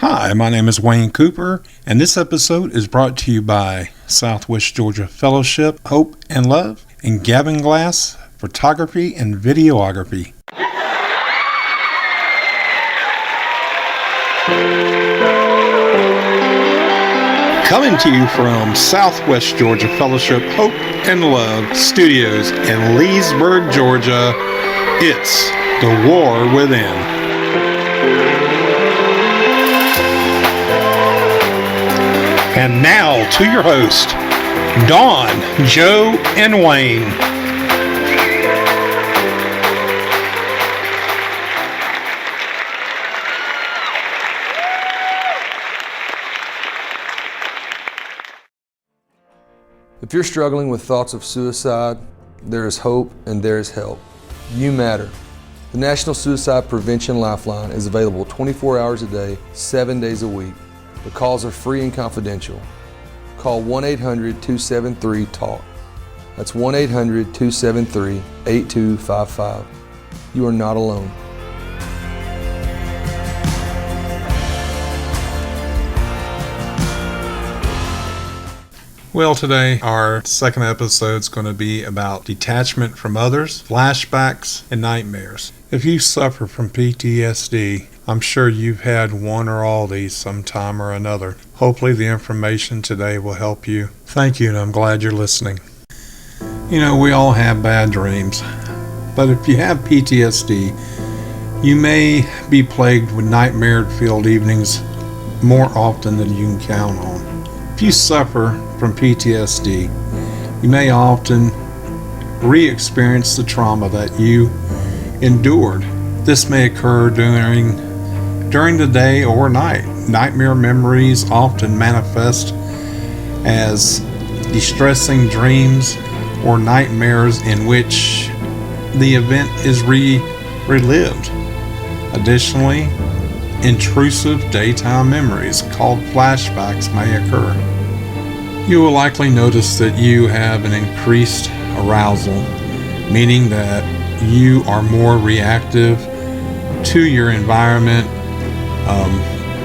Hi, my name is Wayne Cooper, and this episode is brought to you by Southwest Georgia Fellowship, Hope and Love, and Gavin Glass Photography and Videography. Coming to you from Southwest Georgia Fellowship, Hope and Love Studios in Leesburg, Georgia, it's The War Within. And now to your host, Dawn, Joe, and Wayne. If you're struggling with thoughts of suicide, there is hope and there is help. You matter. The National Suicide Prevention Lifeline is available 24 hours a day, 7 days a week. The calls are free and confidential. Call 1-800-273-TALK. That's 1-800-273-8255. You are not alone. Well, today our second episode is going to be about detachment from others, flashbacks, and nightmares. If you suffer from PTSD, I'm sure you've had one or all of these sometime or another. Hopefully the information today will help you. Thank you, and I'm glad you're listening. You know, we all have bad dreams, but if you have PTSD, you may be plagued with nightmare-filled evenings more often than you can count on. If you suffer from PTSD, you may often re-experience the trauma that you endured. This may occur during the day or night. Nightmare memories often manifest as distressing dreams or nightmares in which the event is relived. Additionally, intrusive daytime memories called flashbacks may occur. You will likely notice that you have an increased arousal, meaning that you are more reactive to your environment.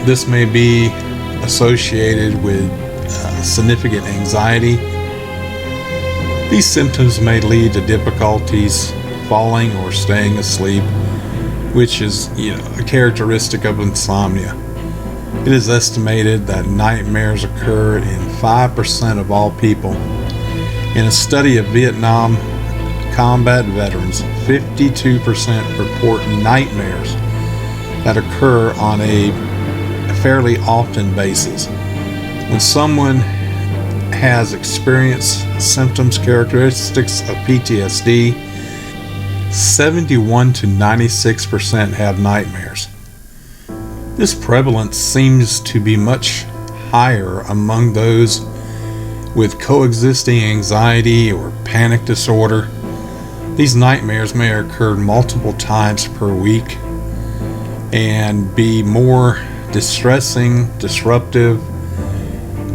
This may be associated with significant anxiety. These symptoms may lead to difficulties falling or staying asleep, which is, a characteristic of insomnia. It is estimated that nightmares occur in 5% of all people. In a study of Vietnam combat veterans, 52% report nightmares that occur on a fairly often basis. When someone has experienced symptoms characteristics of PTSD, 71 to 96% have nightmares. This prevalence seems to be much higher among those with coexisting anxiety or panic disorder. These nightmares may occur multiple times per week and be more distressing, disruptive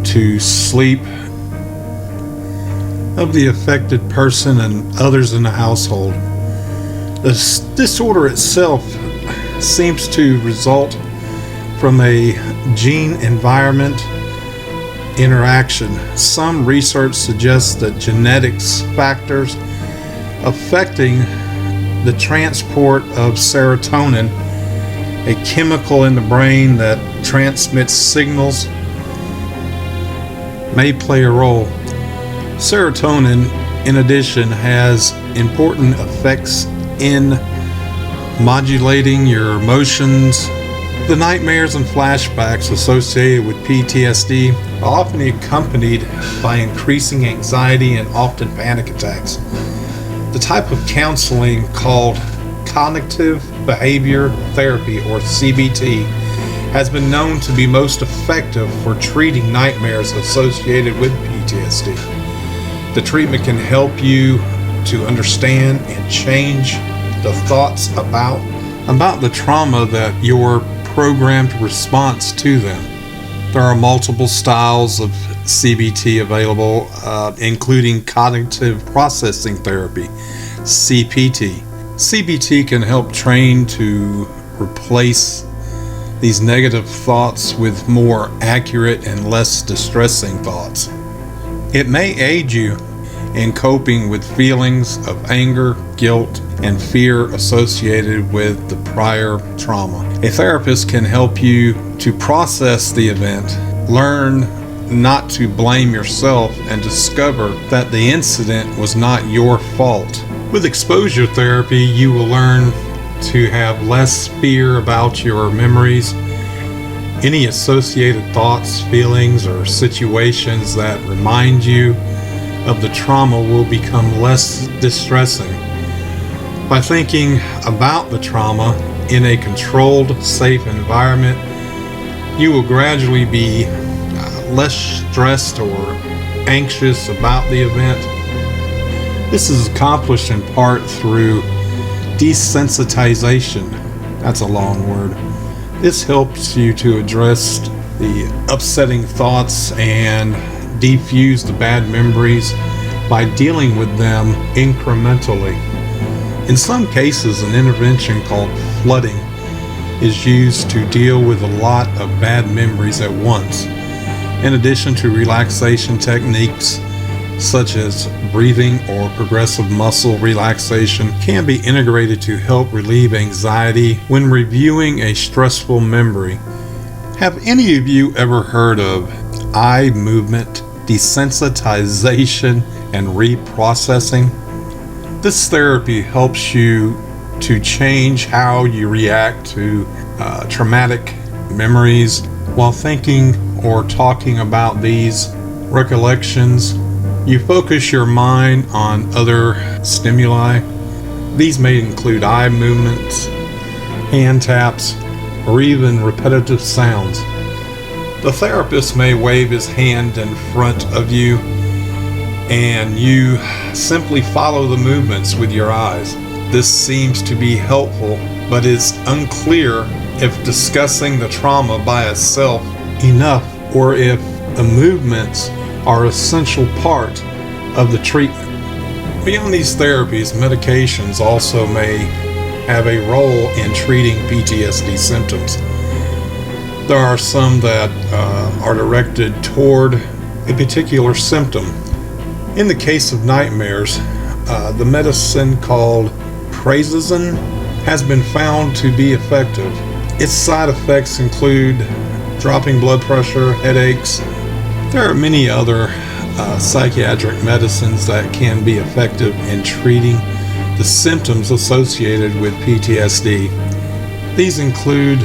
to sleep of the affected person and others in the household. The disorder itself seems to result from a gene-environment interaction. Some research suggests that genetics factors affecting the transport of serotonin, a chemical in the brain that transmits signals, may play a role. Serotonin, in addition, has important effects in modulating your emotions. The nightmares and flashbacks associated with PTSD are often accompanied by increasing anxiety and often panic attacks. The type of counseling called cognitive behavior therapy, or CBT, has been known to be most effective for treating nightmares associated with PTSD. The treatment can help you to understand and change the thoughts about the trauma that your programmed response to them. There are multiple styles of CBT available, including cognitive processing therapy, CPT. CBT can help train to replace these negative thoughts with more accurate and less distressing thoughts. It may aid you in coping with feelings of anger, guilt, and fear associated with the prior trauma. A therapist can help you to process the event, learn not to blame yourself, and discover that the incident was not your fault. With exposure therapy, you will learn to have less fear about your memories. Any associated thoughts, feelings, or situations that remind you of the trauma will become less distressing. By thinking about the trauma in a controlled, safe environment, you will gradually be less stressed or anxious about the event. This is accomplished in part through desensitization. That's a long word. This helps you to address the upsetting thoughts and defuse the bad memories by dealing with them incrementally. In some cases, an intervention called flooding is used to deal with a lot of bad memories at once. In addition to relaxation techniques such as breathing or progressive muscle relaxation can be integrated to help relieve anxiety when reviewing a stressful memory. Have any of you ever heard of eye movement desensitization and reprocessing? This therapy helps you to change how you react to traumatic memories while thinking or talking about these recollections. You focus your mind on other stimuli. These may include eye movements, hand taps, or even repetitive sounds. The therapist may wave his hand in front of you, and you simply follow the movements with your eyes. This seems to be helpful, but it's unclear if discussing the trauma by itself enough or if the movements are an essential part of the treatment. Beyond these therapies, medications also may have a role in treating PTSD symptoms. There are some that are directed toward a particular symptom. In the case of nightmares, the medicine called prazosin has been found to be effective. Its side effects include dropping blood pressure, headaches. There are many other psychiatric medicines that can be effective in treating the symptoms associated with PTSD. These include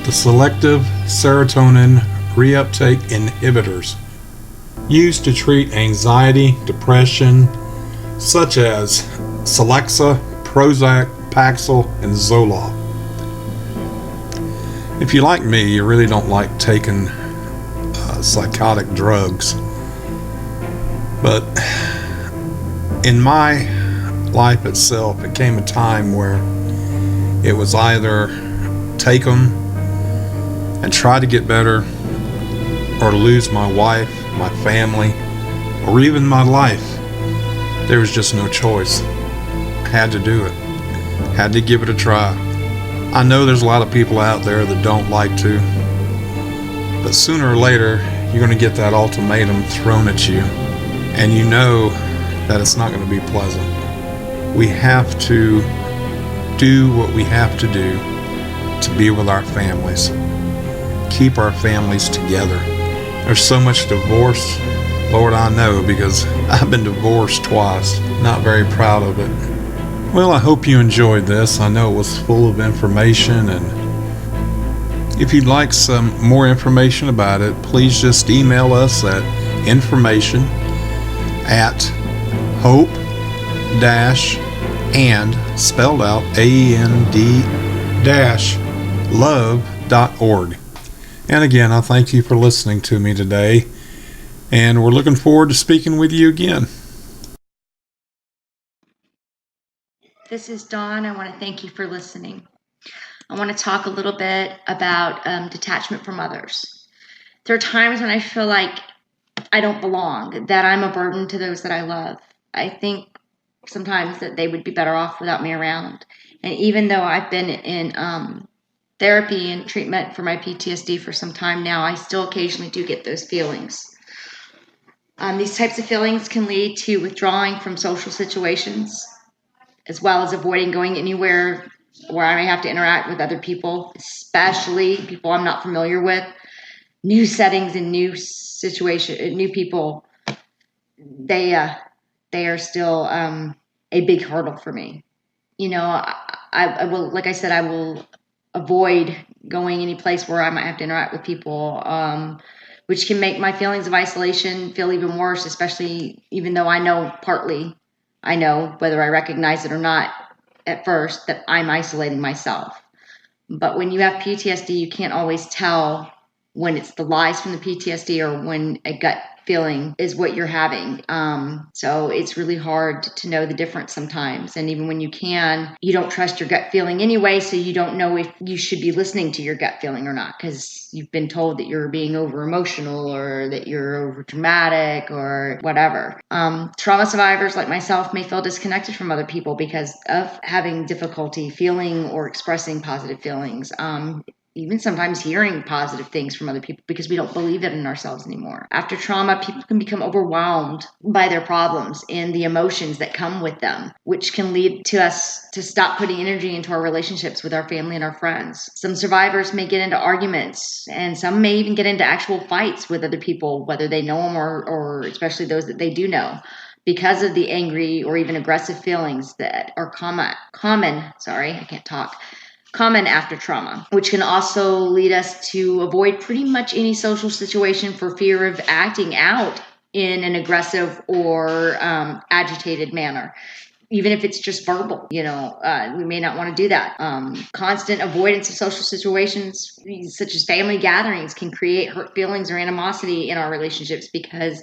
the selective serotonin reuptake inhibitors used to treat anxiety, depression, such as Celexa, Prozac, Paxil, and Zoloft. If you're like me, you really don't like taking psychotic drugs. But in my life itself, it came a time where it was either take them and try to get better, or lose my wife, my family, or even my life. There was just no choice. I had to do it. Had to give it a try. I know there's a lot of people out there that don't like to, but sooner or later, you're going to get that ultimatum thrown at you, and you know that it's not going to be pleasant. We have to do what we have to do to be with our families. Keep our families together. There's so much divorce. Lord, I know, because I've been divorced twice. Not very proud of it. Well, I hope you enjoyed this. I know it was full of information, and if you'd like some more information about it, please just email us at information at hope dash and spelled out AEND dash love.org. And again, I thank you for listening to me today, and we're looking forward to speaking with you again. This is Dawn. I want to thank you for listening. I want to talk a little bit about detachment from others. There are times when I feel like I don't belong, that I'm a burden to those that I love. I think sometimes that they would be better off without me around. And even though I've been in therapy and treatment for my PTSD for some time now, I still occasionally do get those feelings. These types of feelings can lead to withdrawing from social situations, as well as avoiding going anywhere where I may have to interact with other people, especially people I'm not familiar with. New settings and new situation, new people, they are still a big hurdle for me. I will, like I said, I will avoid going any place where I might have to interact with people, which can make my feelings of isolation feel even worse, especially even though I know whether I recognize it or not at first that I'm isolating myself. But when you have PTSD, you can't always tell when it's the lies from the PTSD or when a gut feeling is what you're having. So it's really hard to know the difference sometimes. And even when you can, you don't trust your gut feeling anyway. So you don't know if you should be listening to your gut feeling or not, because you've been told that you're being over emotional or that you're over dramatic or whatever. Trauma survivors like myself may feel disconnected from other people because of having difficulty feeling or expressing positive feelings. Even sometimes hearing positive things from other people because we don't believe it in ourselves anymore. After trauma, people can become overwhelmed by their problems and the emotions that come with them, which can lead to us to stop putting energy into our relationships with our family and our friends. Some survivors may get into arguments, and some may even get into actual fights with other people, whether they know them or especially those that they do know, because of the angry or even aggressive feelings that are common after trauma, which can also lead us to avoid pretty much any social situation for fear of acting out in an aggressive or agitated manner. Even if it's just verbal, we may not want to do that. Constant avoidance of social situations, such as family gatherings, can create hurt feelings or animosity in our relationships because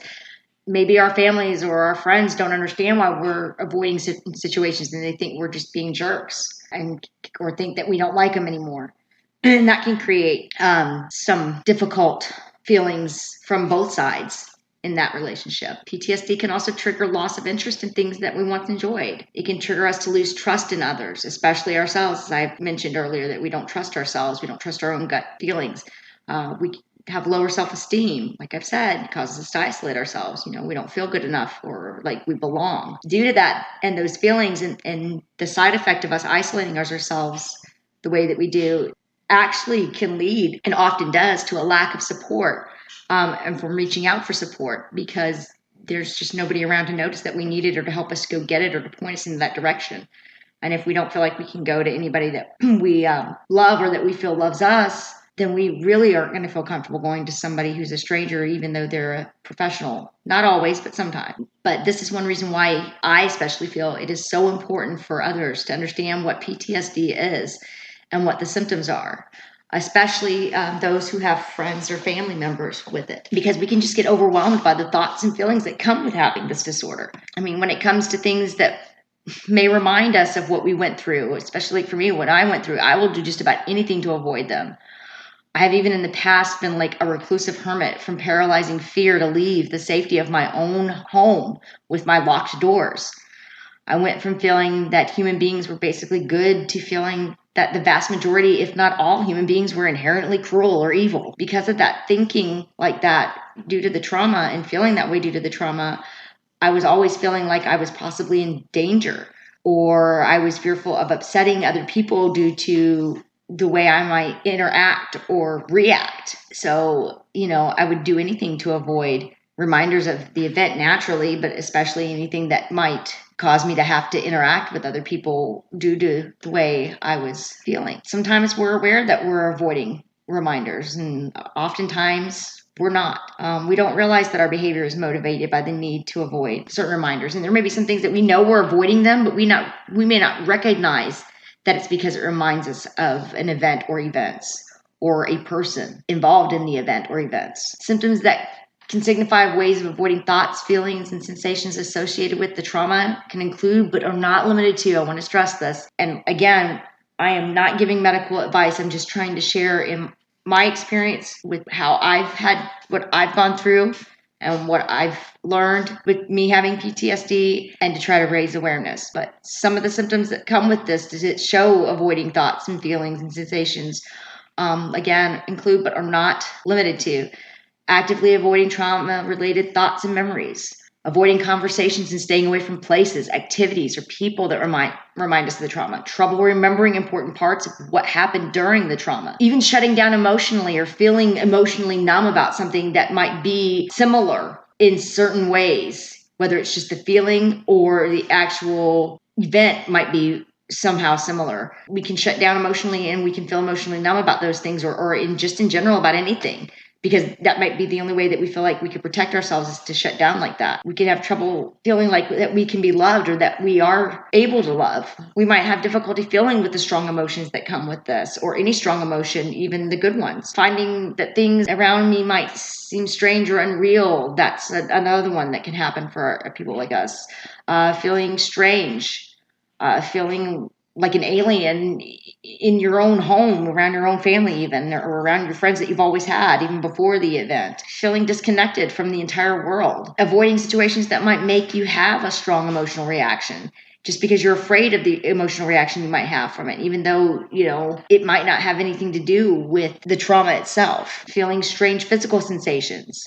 maybe our families or our friends don't understand why we're avoiding situations and they think we're just being jerks or think that we don't like them anymore. And that can create some difficult feelings from both sides in that relationship. PTSD can also trigger loss of interest in things that we once enjoyed. It can trigger us to lose trust in others, especially ourselves. As I mentioned earlier, that we don't trust ourselves. We don't trust our own gut feelings. We have lower self-esteem, like I've said, causes us to isolate ourselves. We don't feel good enough or like we belong. Due to that and those feelings and the side effect of us isolating ourselves the way that we do actually can lead, and often does, to a lack of support and from reaching out for support because there's just nobody around to notice that we need it or to help us go get it or to point us in that direction. And if we don't feel like we can go to anybody that we love or that we feel loves us, then we really aren't going to feel comfortable going to somebody who's a stranger, even though they're a professional. Not always, but sometimes. But this is one reason why I especially feel it is so important for others to understand what PTSD is and what the symptoms are, especially those who have friends or family members with it, because we can just get overwhelmed by the thoughts and feelings that come with having this disorder. I mean, when it comes to things that may remind us of what we went through, especially for me, what I went through, I will do just about anything to avoid them. I have even in the past been like a reclusive hermit, from paralyzing fear to leave the safety of my own home with my locked doors. I went from feeling that human beings were basically good to feeling that the vast majority, if not all, human beings were inherently cruel or evil. Because of that thinking like that due to the trauma and feeling that way due to the trauma, I was always feeling like I was possibly in danger, or I was fearful of upsetting other people due to the way I might interact or react. So, I would do anything to avoid reminders of the event naturally, but especially anything that might cause me to have to interact with other people due to the way I was feeling. Sometimes we're aware that we're avoiding reminders, and oftentimes we're not. We don't realize that our behavior is motivated by the need to avoid certain reminders. And there may be some things that we know we're avoiding them, but we may not recognize that it's because it reminds us of an event or events or a person involved in the event or events. Symptoms that can signify ways of avoiding thoughts, feelings, and sensations associated with the trauma can include, but are not limited to, I want to stress this. And again, I am not giving medical advice. I'm just trying to share in my experience with how I've had what I've gone through and what I've learned with me having PTSD, and to try to raise awareness. But some of the symptoms that come with this does it show avoiding thoughts and feelings and sensations, again, include but are not limited to actively avoiding trauma-related thoughts and memories, avoiding conversations and staying away from places, activities, or people that remind us of the trauma, trouble remembering important parts of what happened during the trauma, even shutting down emotionally or feeling emotionally numb about something that might be similar in certain ways, whether it's just the feeling or the actual event might be somehow similar. We can shut down emotionally and we can feel emotionally numb about those things, or in general about anything, because that might be the only way that we feel like we could protect ourselves, is to shut down like that. We could have trouble feeling like that we can be loved or that we are able to love. We might have difficulty feeling with the strong emotions that come with this, or any strong emotion, even the good ones. Finding that things around me might seem strange or unreal. That's another one that can happen for people like us. Feeling strange, feeling like an alien in your own home, around your own family even, or around your friends that you've always had, even before the event. Feeling disconnected from the entire world. Avoiding situations that might make you have a strong emotional reaction, just because you're afraid of the emotional reaction you might have from it, even though, it might not have anything to do with the trauma itself. Feeling strange physical sensations.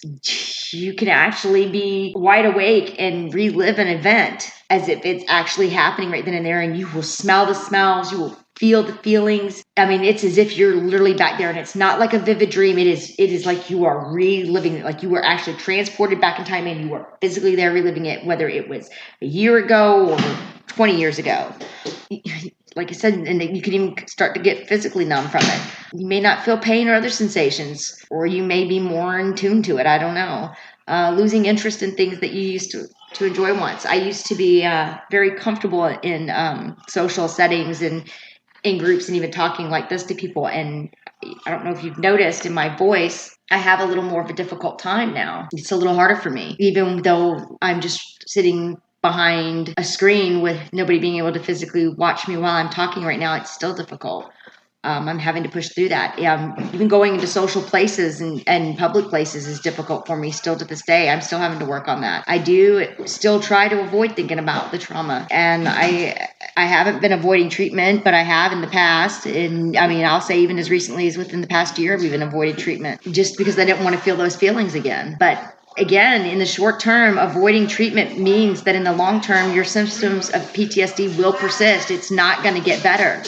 You can actually be wide awake and relive an event as if it's actually happening right then and there, and you will smell the smells, you will feel the feelings. I mean, it's as if you're literally back there, and it's not like a vivid dream. It is like you are reliving it, like you were actually transported back in time and you were physically there reliving it, whether it was a year ago or 20 years ago. Like I said, and you can even start to get physically numb from it. You may not feel pain or other sensations, or you may be more in tune to it. I don't know. Losing interest in things that you used to enjoy once. I used to be very comfortable in social settings and in groups, and even talking like this to people. And I don't know if you've noticed in my voice, I have a little more of a difficult time now. It's a little harder for me, even though I'm just sitting behind a screen with nobody being able to physically watch me while I'm talking right now. It's still difficult. I'm having to push through that. Even going into social places and public places is difficult for me still to this day. I'm still having to work on that. I do still try to avoid thinking about the trauma. And I haven't been avoiding treatment, but I have in the past. And I mean, I'll say even as recently as within the past year, we've been avoiding treatment just because I didn't want to feel those feelings again. But again, in the short term, avoiding treatment means that in the long term, your symptoms of PTSD will persist. It's not going to get better.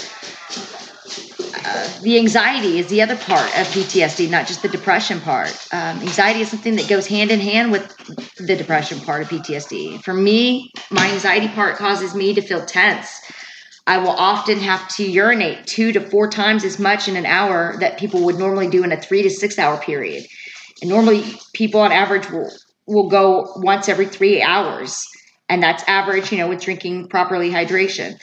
The anxiety is the other part of PTSD, not just the depression part. Anxiety is something that goes hand in hand with the depression part of PTSD. For me, my anxiety part causes me to feel tense. I will often have to urinate 2 to 4 times as much in an hour that people would normally do in a 3 to 6 hour period. And normally people on average will go once every 3 hours. And that's average, with drinking properly hydration.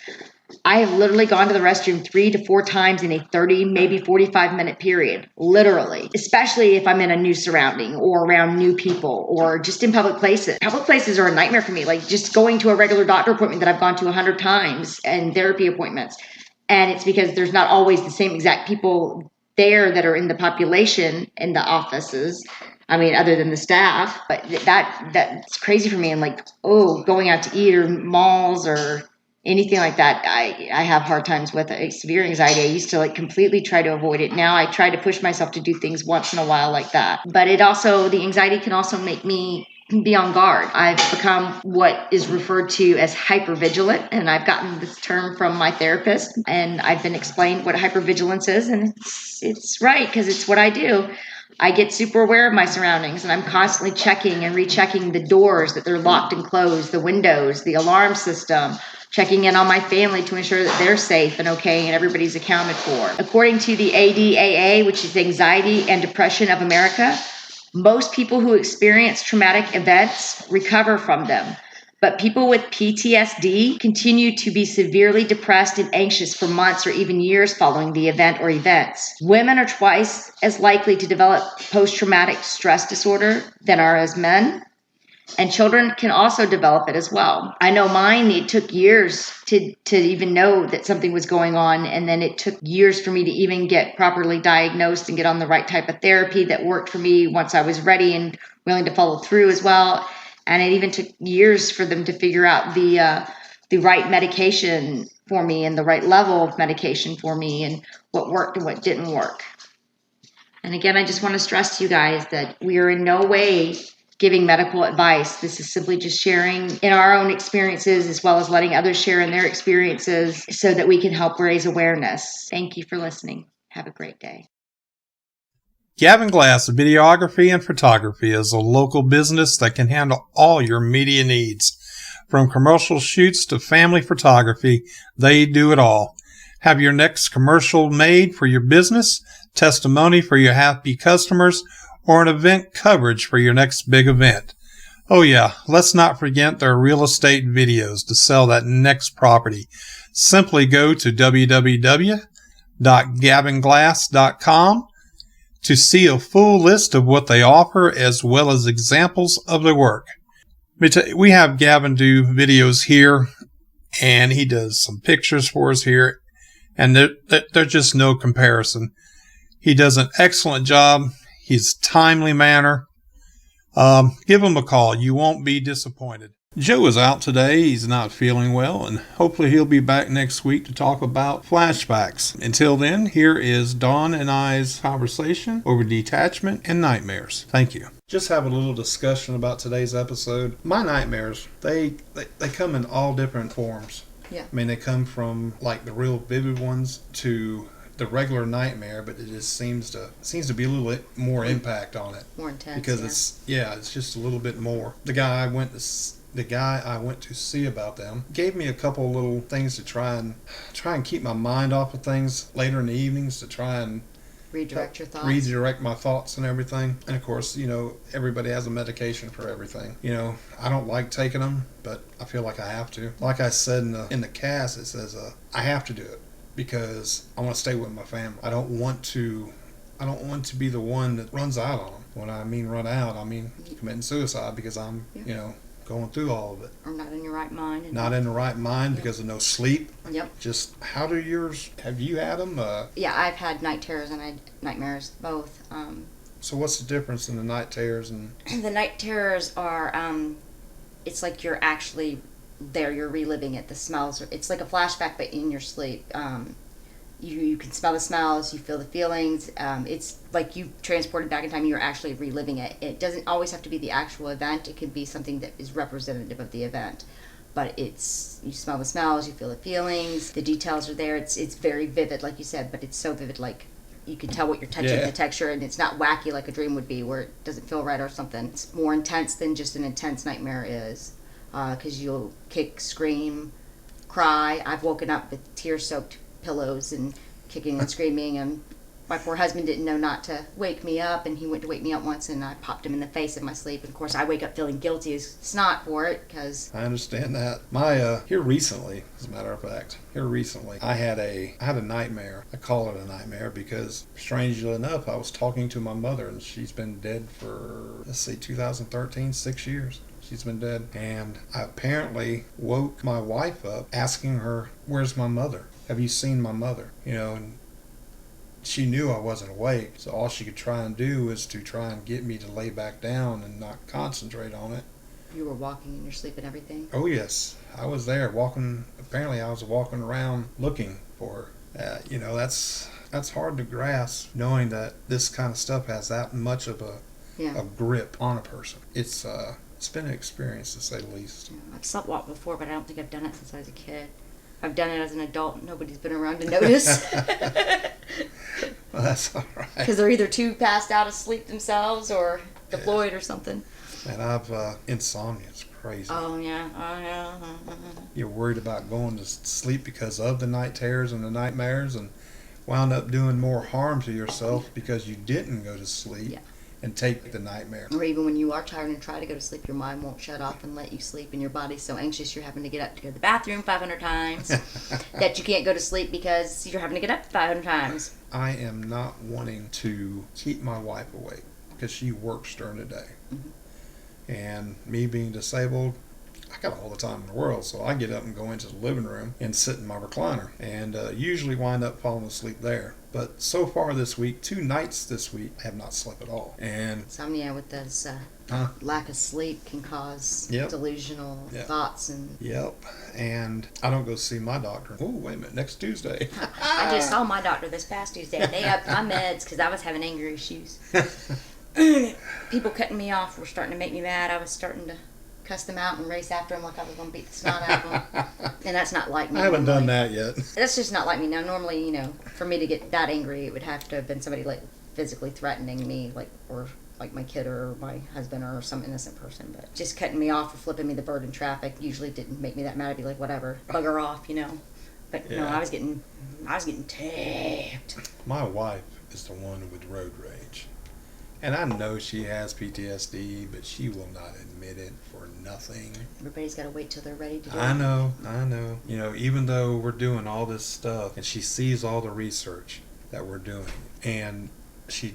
I have literally gone to the restroom 3 to 4 times in a 30, maybe 45-minute period, literally, especially if I'm in a new surrounding or around new people or just in public places. Public places are a nightmare for me, like just going to a regular doctor appointment that I've gone to 100 times and therapy appointments. And it's because there's not always the same exact people there that are in the population in the offices. I mean, other than the staff, but that's crazy for me. And going out to eat or malls or anything like that, I have hard times with severe anxiety. I used to completely try to avoid it. Now I try to push myself to do things once in a while like that. But the anxiety can also make me be on guard. I've become what is referred to as hypervigilant, and I've gotten this term from my therapist, and I've been explained what hypervigilance is, and it's right, because it's what I do. I get super aware of my surroundings, and I'm constantly checking and rechecking the doors, that they're locked and closed, the windows, the alarm system, checking in on my family to ensure that they're safe and okay and everybody's accounted for. According to the ADAA, which is Anxiety and Depression of America, most people who experience traumatic events recover from them. But people with PTSD continue to be severely depressed and anxious for months or even years following the event or events. Women are twice as likely to develop post-traumatic stress disorder than are as men. And children can also develop it as well. I know mine, it took years to even know that something was going on. And then it took years for me to even get properly diagnosed and get on the right type of therapy that worked for me once I was ready and willing to follow through as well. And it even took years for them to figure out the right medication for me and the right level of medication for me and what worked and what didn't work. And again, I just want to stress to you guys that we are in no way giving medical advice. This is simply just sharing in our own experiences as well as letting others share in their experiences so that we can help raise awareness. Thank you for listening. Have a great day. Gavin Glass Videography and Photography is a local business that can handle all your media needs. From commercial shoots to family photography, they do it all. Have your next commercial made for your business, testimony for your happy customers, or an event coverage for your next big event. Oh yeah, let's not forget their real estate videos to sell that next property. Simply go to www.gavinglass.com to see a full list of what they offer as well as examples of their work. We have Gavin do videos here, and he does some pictures for us here, and there's just no comparison. He does an excellent job. He's timely manner. Give him a call. You won't be disappointed. Joe is out today. He's not feeling well, and hopefully he'll be back next week to talk about flashbacks. Until then, here is Dawn and I's conversation over detachment and nightmares. Thank you. Just have a little discussion about today's episode. My nightmares, they come in all different forms. Yeah. I mean, they come from like the real vivid ones to the regular nightmare, but it just seems to be a little bit more impact on it. More intense. Because it's just a little bit more. The guy I went to see about them gave me a couple little things to try and keep my mind off of things later in the evenings, to try and redirect your thoughts. Redirect my thoughts and everything. And of course, everybody has a medication for everything. I don't like taking them, but I feel like I have to. Like I said in the cast, it says I have to do it because I want to stay with my family. I don't want to be the one that runs out on them. When I mean run out, I mean committing suicide because I'm, going through all of it. Or not in your right mind. Not in the right mind because of no sleep. Yep. Just have you had them? Yeah, I've had night terrors and nightmares, both. So what's the difference in the night terrors and... The night terrors are, it's like you're actually there, you're reliving it. The smells, it's like a flashback, but in your sleep. You can smell the smells, you feel the feelings. It's like you transported back in time, you're actually reliving it. It doesn't always have to be the actual event. It could be something that is representative of the event. But you smell the smells, you feel the feelings, the details are there. It's very vivid, like you said, but it's so vivid, like you can tell what you're touching, the texture, and it's not wacky like a dream would be where it doesn't feel right or something. It's more intense than just an intense nightmare is, because you'll kick, scream, cry. I've woken up with tear-soaked pillows and kicking and screaming, and my poor husband didn't know not to wake me up, and he went to wake me up once, and I popped him in the face in my sleep. And of course I wake up feeling guilty as snot for it, because I understand that. Here recently, as a matter of fact, I had a nightmare. I call it a nightmare because, strangely enough, I was talking to my mother, and she's been dead for 2013, 6 years. She's been dead. And I apparently woke my wife up asking her, "Where's my mother? Have you seen my mother?" And she knew I wasn't awake, so all she could try and do was to try and get me to lay back down and not concentrate on it. you were walking in your sleep and everything. Oh yes, I was there walking. Apparently I was walking around looking for her. That's hard to grasp, knowing that this kind of stuff has that much of a grip on a person. It's been an experience, to say the least. Yeah, I've sleptwalked before, but I don't think I've done it since I was a kid. I've done it as an adult. Nobody's been around to notice. Well, that's all right. Because they're either too passed out asleep themselves or deployed or something. And I've insomnia. It's crazy. Oh, yeah. You're worried about going to sleep because of the night terrors and the nightmares, and wound up doing more harm to yourself because you didn't go to sleep and take the nightmare. Or even when you are tired and try to go to sleep, your mind won't shut off and let you sleep, and your body's so anxious you're having to get up to go to the bathroom 500 times that you can't go to sleep because you're having to get up 500 times. I am not wanting to keep my wife awake because she works during the day. Mm-hmm. And me being disabled, I got all the time in the world, so I get up and go into the living room and sit in my recliner, and usually wind up falling asleep there. But so far this week, 2 nights this week, I have not slept at all. And Insomnia with those lack of sleep can cause Yep. delusional Yep. thoughts. And yep, and I don't go see my doctor. Oh, wait a minute, next Tuesday. I just saw my doctor this past Tuesday. They upped my meds because I was having anger issues. People cutting me off were starting to make me mad. I was starting to cuss them out and race after them like I was going to beat the snot out of them. And that's not like me. I haven't done normally. that yet. That's just not like me. Now, normally, for me to get that angry, it would have to have been somebody like physically threatening me, or like my kid or my husband or some innocent person. But just cutting me off or flipping me the bird in traffic usually didn't make me that mad. I'd be like, whatever, bugger off. But no, Yeah. I was getting ticked. My wife is the one with road rage. And I know she has PTSD, but she will not admit it for nothing. Everybody's got to wait till they're ready to do it. I know. Even though we're doing all this stuff, and she sees all the research that we're doing, and she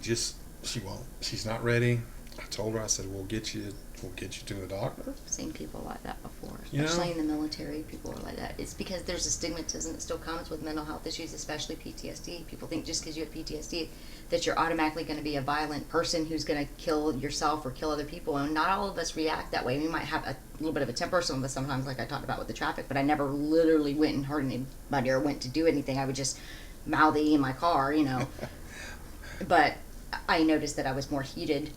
won't. She's not ready. I told her, I said, we'll get you to a doctor. I've seen people like that before, You know? especially in the military. People are like that. It's because there's a stigmatism that still comes with mental health issues, especially PTSD. People think just because you have PTSD that you're automatically going to be a violent person who's going to kill yourself or kill other people. And not all of us react that way. We might have a little bit of a temper, some of us sometimes, like I talked about with the traffic, but I never literally went and hurt anybody or went to do anything. I would just mouthy in my car, But I noticed that I was more heated,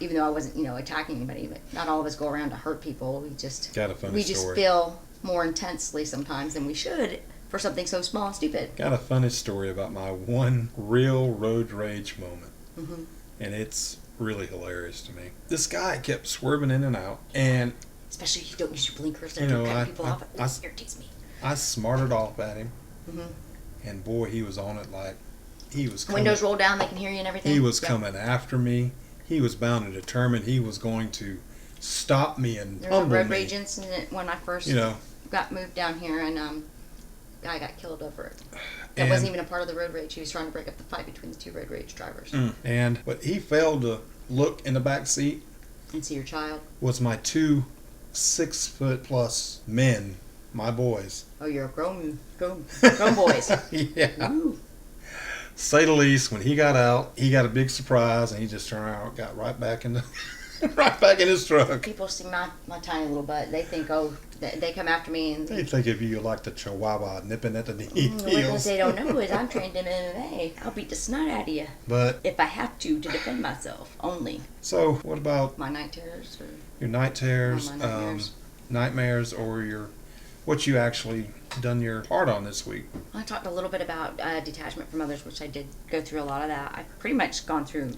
even though I wasn't, attacking anybody. But not all of us go around to hurt people. We just Got a funny we just story. feel more intensely sometimes than we should for something so small and stupid. Got a funny story about my one real road rage moment. Mm-hmm. And it's really hilarious to me. This guy kept swerving in and out, and Especially if you don't use your blinkers You and know, cut I- people I- off. I- It irritates me. I smarted off at him. Mm-hmm. And boy, he was on it like he was coming. Windows roll down, they can hear you and everything. He was Yeah. coming after me. He was bound and determined he was going to stop me and There was a humble road me. rage incident when I first You know, got moved down here, and guy got killed over it. That And- wasn't even a part of the road rage. He was trying to break up the fight between the two road rage drivers. but he failed to look in the back seat. And see your child. Was my 2 6-foot-plus men, my boys. Oh, you're a grown boys. Yeah. Ooh. Say the least. When he got out, he got a big surprise, and he just turned around, and got right back in the, right back in his truck. People see my tiny little butt. They think, they come after me and They think of you like the Chihuahua nipping at the heels. what they don't know is I'm trained in MMA. I'll beat the snot out of you But if I have to defend myself only. so, what about My night terrors or your night terrors, my nightmares. nightmares, or what you actually done your part on this week? I talked a little bit about detachment from others, which I did go through a lot of that. I've pretty much gone through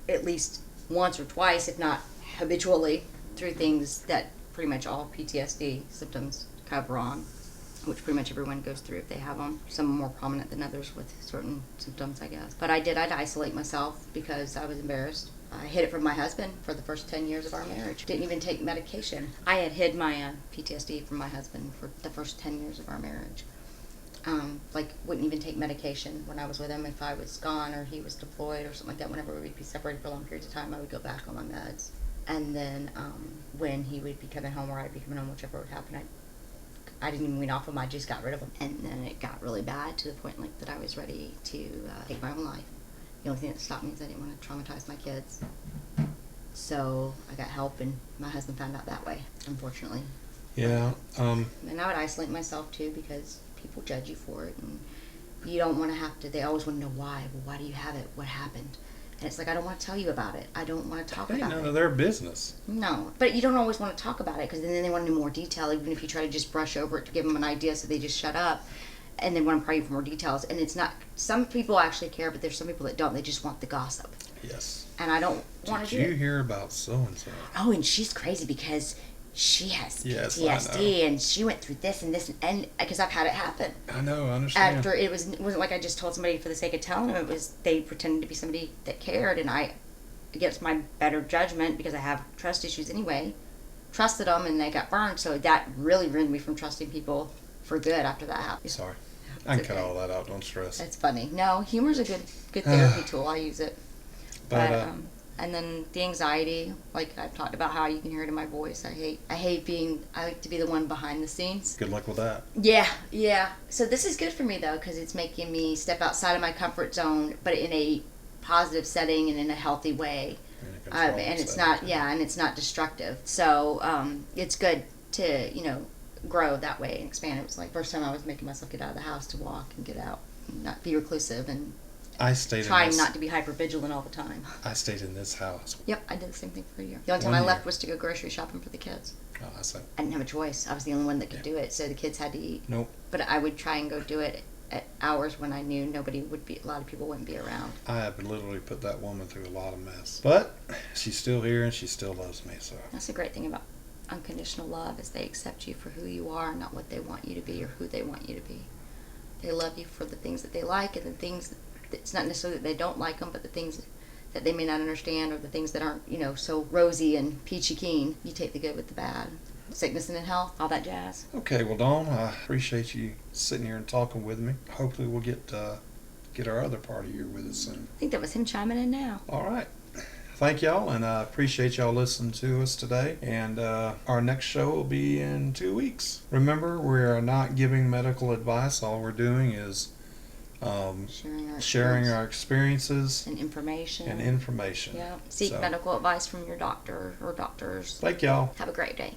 at least once or twice, if not habitually, through things that pretty much all PTSD symptoms cover on, which pretty much everyone goes through if they have them. Some more prominent than others with certain symptoms, I guess. But I'd isolate myself because I was embarrassed. I hid it from my husband for the first 10 years of our marriage. Didn't even take medication. I had hid my PTSD from my husband for the first 10 years of our marriage. Wouldn't even take medication when I was with him. If I was gone or he was deployed or something like that, whenever we'd be separated for long periods of time, I would go back on my meds. And then when he would be coming home or I'd be coming home, whichever would happen, I didn't even wean off him. I just got rid of him. And then it got really bad to the point that I was ready to take my own life. The only thing that stopped me is I didn't want to traumatize my kids. So I got help, and my husband found out that way, unfortunately. Yeah. And I would isolate myself too because people judge you for it, and you don't want to have to. They always want to know why. Well, why do you have it? What happened? And it's like, I don't want to tell you about it. I don't want to talk Ain't about none it. of their business. No, but you don't always want to talk about it because then they want to know more detail. Even if you try to just brush over it to give them an idea, so they just shut up, and they want to pry you for more details. And it's not. Some people actually care, but there's some people that don't. They just want the gossip, Yes. and I don't want to Did do you it. hear about so and so? Oh, and she's crazy because she has Yes, I PTSD, and she went through this and this, and because I've had it happen. I know. I understand. After it wasn't like I just told somebody for the sake of telling them. It was they pretended to be somebody that cared, and I, against my better judgment because I have trust issues anyway, trusted them, and they got burned. So that really ruined me from trusting people for good after that happened. Sorry. I can It's cut okay. all that out. Don't stress. That's funny. No, humor's a good therapy tool. I use it. But, And then the anxiety, like I've talked about how you can hear it in my voice. I like to be the one behind the scenes. Good luck with that. Yeah. So this is good for me though, because it's making me step outside of my comfort zone, but in a positive setting and in a healthy way. And it's not destructive. So it's good to, grow that way and expand. It was like first time I was making myself get out of the house to walk and get out and not be reclusive and trying not to be hyper vigilant all the time. I stayed in this house. Yep, I did the same thing for a year. The only time I left was to go grocery shopping for the kids. Oh, I see. I didn't have a choice. I was the only one that could do it, so the kids had to eat. Nope. But I would try and go do it at hours when I knew a lot of people wouldn't be around. I have literally put that woman through a lot of mess. But she's still here and she still loves me, so. That's the great thing about unconditional love is they accept you for who you are, not what they want you to be or who they want you to be. They love you for the things that they like and the things it's not necessarily that they don't like them, but the things that they may not understand or the things that aren't, so rosy and peachy keen. You take the good with the bad. Sickness and in health, all that jazz. Okay, well, Dawn, I appreciate you sitting here and talking with me. Hopefully we'll get our other party here with us soon. I think that was him chiming in now. All right. Thank y'all, and I appreciate y'all listening to us today. And our next show will be in 2 weeks. Remember, we're not giving medical advice. All we're doing is sharing our experiences and information. Yeah. Seek medical advice from your doctor or doctors. Thank y'all. Have a great day.